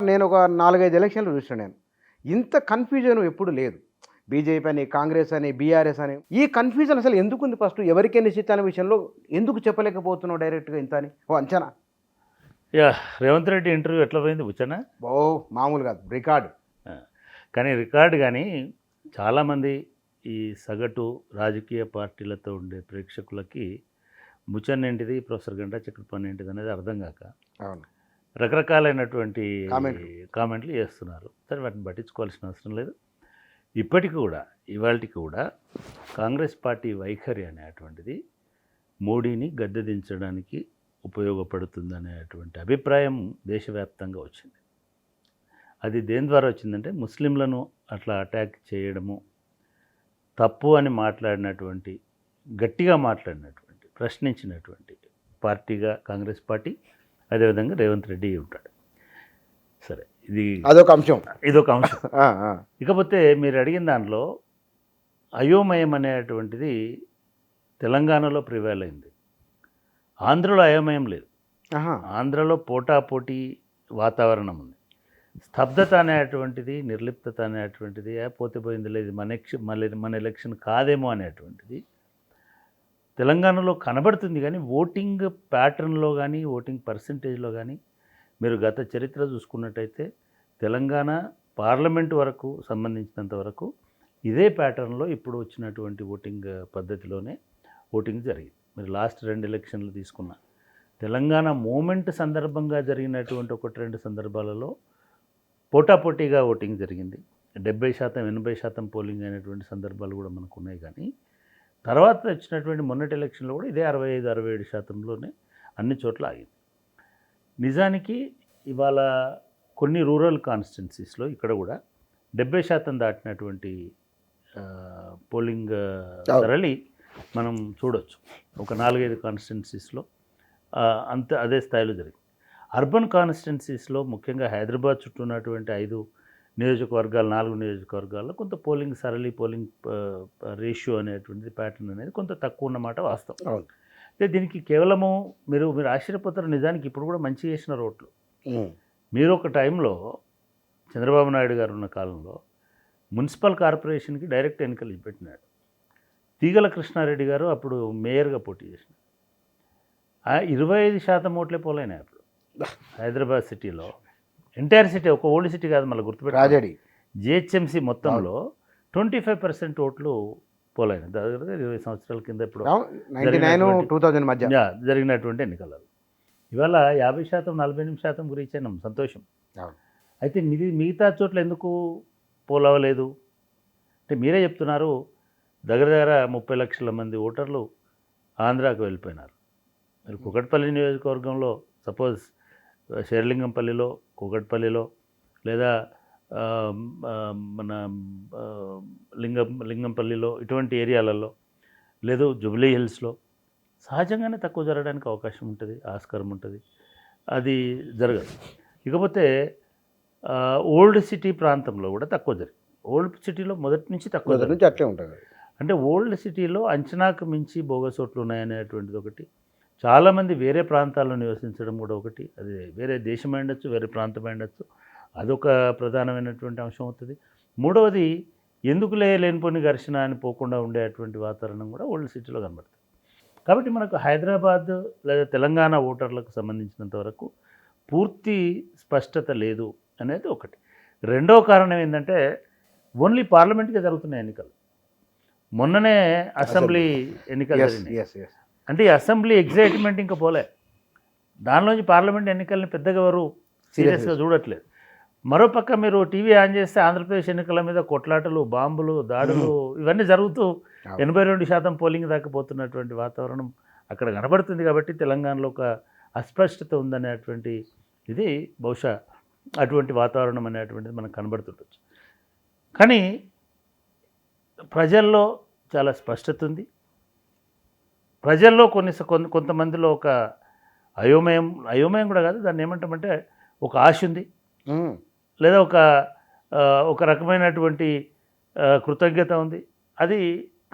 నేను ఒక 4-5 ఎలక్షన్లు చూసిన నేను. ఇంత కన్‌ఫ్యూజన్ ఎప్పుడు లేదు. బీజేపీ అని, కాంగ్రెస్ అని, బీఆర్ఎస్ అని. ఈ కన్‌ఫ్యూజన్ అసలు ఎందుకుంది ఫస్ట్? ఎవరికెన్ని సీట్లు అనే విషయంలో ఎందుకు చెప్పలేకపోతున్నావు డైరెక్ట్‌గా ఇంత అని? ఓ అంచనా. రేవంత్ రెడ్డి ఇంటర్వ్యూ ఎట్లా పోయింది బుచ్చనా? మామూలు కాదు, రికార్డు. కానీ రికార్డు కానీ చాలామంది ఈ సగటు రాజకీయ పార్టీలతో ఉండే ప్రేక్షకులకి బుచ్చన్ ఏంటిది, ప్రొఫెసర్ గంటా చక్రపాణి ఏంటిది అనేది అర్థం కాక అవును. రకరకాలైనటువంటి కామెంట్లు చేస్తున్నారు. సరే, వాటిని పట్టించుకోవాల్సిన అవసరం లేదు. ఇప్పటికి కూడా ఇవాళకి కూడా కాంగ్రెస్ పార్టీ వైఖరి అనేటువంటిది మోడీని గద్దె దించడానికి ఉపయోగపడుతుందనేటువంటి అభిప్రాయం దేశవ్యాప్తంగా వచ్చింది. అది దేని ద్వారా వచ్చిందంటే, ముస్లింలను అట్లా అటాక్ చేయడము తప్పు అని మాట్లాడినటువంటి, గట్టిగా మాట్లాడినటువంటి, ప్రశ్నించినటువంటి పార్టీగా కాంగ్రెస్ పార్టీ, అదేవిధంగా రేవంత్ రెడ్డి ఉంటాడు. సరే, ఇదొక అంశం. ఇకపోతే మీరు అడిగిన దాంట్లో అయోమయం అనేటువంటిది తెలంగాణలో ప్రివైల్ అయింది. ఆంధ్రలో అయోమయం లేదు. ఆంధ్రలో పోటాపోటీ వాతావరణం ఉంది. స్తబ్దత అనేటువంటిది, నిర్లిప్తత అనేటువంటిది, పోతే పోయింది లేదు, మన ఎలక్షన్ కాదేమో అనేటువంటిది తెలంగాణలో కనబడుతుంది. కానీ ఓటింగ్ ప్యాటర్న్లో కానీ, ఓటింగ్ పర్సంటేజ్లో కానీ మీరు గత చరిత్ర చూసుకున్నట్టయితే తెలంగాణ పార్లమెంటు వరకు సంబంధించినంత వరకు ఇదే ప్యాటర్న్లో ఇప్పుడు వచ్చినటువంటి ఓటింగ్ పద్ధతిలోనే ఓటింగ్ జరిగింది. మీరు లాస్ట్ 2 ఎలక్షన్లు తీసుకున్న తెలంగాణ మూమెంట్ సందర్భంగా జరిగినటువంటి 1-2 సందర్భాలలో పోటాపోటీగా ఓటింగ్ జరిగింది. 70%, 80% పోలింగ్ అయినటువంటి సందర్భాలు కూడా మనకు ఉన్నాయి. కానీ తర్వాత వచ్చినటువంటి మొన్నటి ఎలక్షన్లో కూడా ఇదే 65-67%లోనే అన్ని చోట్ల ఆగింది. నిజానికి ఇవాళ కొన్ని రూరల్ కాన్స్టిట్యున్సీస్లో ఇక్కడ కూడా 70% దాటినటువంటి పోలింగ్ సరళి మనం చూడవచ్చు. ఒక 4-5 కాన్స్టిట్యున్సీస్లో అదే స్థాయిలో జరిగింది. అర్బన్ కాన్స్టిట్యున్సీస్లో ముఖ్యంగా హైదరాబాద్ చుట్టూ ఉన్నటువంటి 5 నియోజకవర్గాలు, 4 నియోజకవర్గాల్లో కొంత పోలింగ్ సరళి, పోలింగ్ రేషియో అనేటువంటిది, ప్యాటర్న్ అనేది కొంత తక్కువ ఉన్నమాట వాస్తవం. అయితే దీనికి కేవలము మీరు ఆశ్చర్యపోతారు. నిజానికి ఇప్పుడు కూడా మంచి చేసిన రోడ్లు. మీరు ఒక టైంలో చంద్రబాబు నాయుడు గారు ఉన్న కాలంలో మున్సిపల్ కార్పొరేషన్కి డైరెక్ట్ ఎన్నికలు పెట్టినాడు. తీగల కృష్ణారెడ్డి గారు అప్పుడు మేయర్గా పోటీ చేసినారు. 25% ఓట్లే పోలైనాయి అప్పుడు హైదరాబాద్ సిటీలో. ఎంటైర్ సిటీ, ఒక ఓల్డ్ సిటీ కాదు, మళ్ళీ గుర్తుపెట్టాలి, జిహెచ్ఎంసీ మొత్తంలో 25% ఓట్లు పోలైనాయి. దగ్గర 20 సంవత్సరాల కింద ఇప్పుడు 2000 మధ్య జరిగినటువంటి ఎన్నికలలో. ఇవాళ 50%, 48% గురించి అయినాం, సంతోషం. అయితే మిగతా చోట్ల ఎందుకు పోలవలేదు అంటే, మీరే చెప్తున్నారు దగ్గర 30 లక్షల మంది ఓటర్లు ఆంధ్రాకు వెళ్ళిపోయినారు. మీరు కూకట్పల్లి నియోజకవర్గంలో సపోజ్ శేర్లింగంపల్లిలో, కూకట్పల్లిలో, లేదా మన లింగంపల్లిలో, ఇటువంటి ఏరియాలలో, లేదు జూబ్లీ హిల్స్లో సహజంగానే తక్కువ జరగడానికి అవకాశం ఉంటుంది, ఆస్కారం ఉంటుంది. అది జరగదు. ఇకపోతే ఓల్డ్ సిటీ ప్రాంతంలో కూడా తక్కువ జరిగింది. ఓల్డ్ సిటీలో మొదటి నుంచి తక్కువ నుంచి అట్లే ఉంటుంది. అంటే ఓల్డ్ సిటీలో అంచనాకు మించి బోగస్ ఓట్లు ఉన్నాయనేటువంటిది ఒకటి. చాలామంది వేరే ప్రాంతాల్లో నివసించడం కూడా ఒకటి. అది వేరే దేశం ఉండొచ్చు, వేరే ప్రాంతం ఉండొచ్చు, అదొక ప్రధానమైనటువంటి అంశం అవుతుంది. మూడవది, ఎందుకు లేనిపోని ఘర్షణ అని పోకుండా ఉండేటువంటి వాతావరణం కూడా ఓల్డ్ సిటీలో కనబడుతుంది. కాబట్టి మనకు హైదరాబాద్ లేదా తెలంగాణ ఓటర్లకు సంబంధించినంత వరకు పూర్తి స్పష్టత లేదు అనేది ఒకటి. రెండవ కారణం ఏంటంటే, ఓన్లీ పార్లమెంట్గా జరుగుతున్నాయి ఎన్నికలు. మొన్ననే అసెంబ్లీ ఎన్నికలు జరిగినాయి. అంటే ఈ అసెంబ్లీ ఎగ్జైట్మెంట్ ఇంకా పోలే. దానిలోంచి పార్లమెంట్ ఎన్నికల్ని పెద్దగా ఎవరు సీరియస్గా చూడట్లేదు. మరోపక్క మీరు టీవీ ఆన్ చేస్తే ఆంధ్రప్రదేశ్ ఎన్నికల మీద కొట్లాటలు, బాంబులు, దాడులు ఇవన్నీ జరుగుతూ 82% పోలింగ్ దాకా పోతున్నటువంటి వాతావరణం అక్కడ కనబడుతుంది. కాబట్టి తెలంగాణలో ఒక అస్పష్టత ఉందనేటువంటి ఇది బహుశా అటువంటి వాతావరణం అనేటువంటిది మనకు కనబడుతుండొచ్చు. కానీ ప్రజల్లో చాలా స్పష్టత ఉంది. ప్రజల్లో కొంతమందిలో ఒక అయోమయం కూడా కాదు, దాన్ని ఏమంటామంటే ఒక ఆశ ఉంది, లేదా ఒక రకమైనటువంటి కృతజ్ఞత ఉంది. అది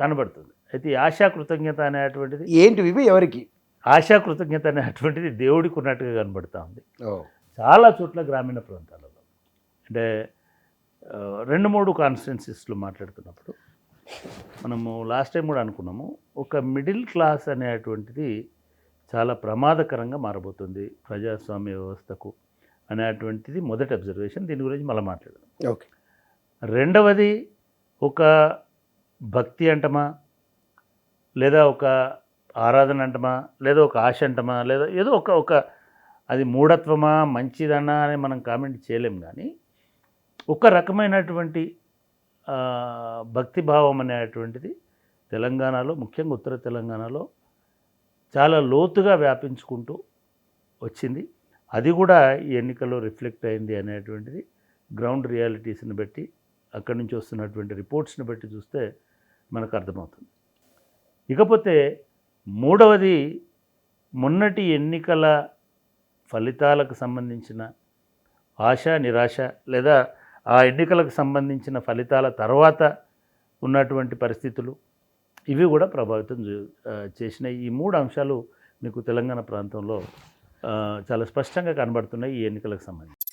కనబడుతుంది. అయితే ఈ ఆశా కృతజ్ఞత అనేటువంటిది ఏంటివి, ఎవరికి ఆశా కృతజ్ఞత అనేటువంటిది దేవుడికి ఉన్నట్టుగా కనబడుతూ ఉంది చాలా చోట్ల గ్రామీణ ప్రాంతాలలో. అంటే 2-3 కాన్స్టిట్యున్సీస్లో మాట్లాడుతున్నప్పుడు మనము లాస్ట్ టైం కూడా అనుకున్నాము, ఒక మిడిల్ క్లాస్ అనేటువంటిది చాలా ప్రమాదకరంగా మారబోతుంది ప్రజాస్వామ్య వ్యవస్థకు అనేటువంటిది మొదటి అబ్జర్వేషన్. దీని గురించి మళ్ళీ మాట్లాడదాం. ఓకే. రెండవది, ఒక భక్తి అంటమా, లేదా ఒక ఆరాధన అంటమా, లేదా ఒక ఆశ అంటమా, లేదా ఏదో ఒక అది మూఢత్వమా మంచిదన్నా అని మనం కామెంట్ చేయలేం. కానీ ఒక రకమైనటువంటి భక్తిభావం అనేటువంటిది తెలంగాణలో, ముఖ్యంగా ఉత్తర తెలంగాణలో చాలా లోతుగా వ్యాపించుకుంటూ వచ్చింది. అది కూడా ఈ ఎన్నికల్లో రిఫ్లెక్ట్ అయింది అనేటువంటిది గ్రౌండ్ రియాలిటీస్ని బట్టి, అక్కడి నుంచి వస్తున్నటువంటి రిపోర్ట్స్ని బట్టి చూస్తే మనకు అర్థమవుతుంది. ఇకపోతే మూడవది, మొన్నటి ఎన్నికల ఫలితాలకు సంబంధించిన ఆశ నిరాశ, లేదా ఆ ఎన్నికలకు సంబంధించిన ఫలితాల తర్వాత ఉన్నటువంటి పరిస్థితులు, ఇవి కూడా ప్రభావితం చేసిన ఈ 3 అంశాలు మీకు తెలంగాణ ప్రాంతంలో చాలా స్పష్టంగా కనబడుతున్నాయి ఈ ఎన్నికలకు సంబంధించి.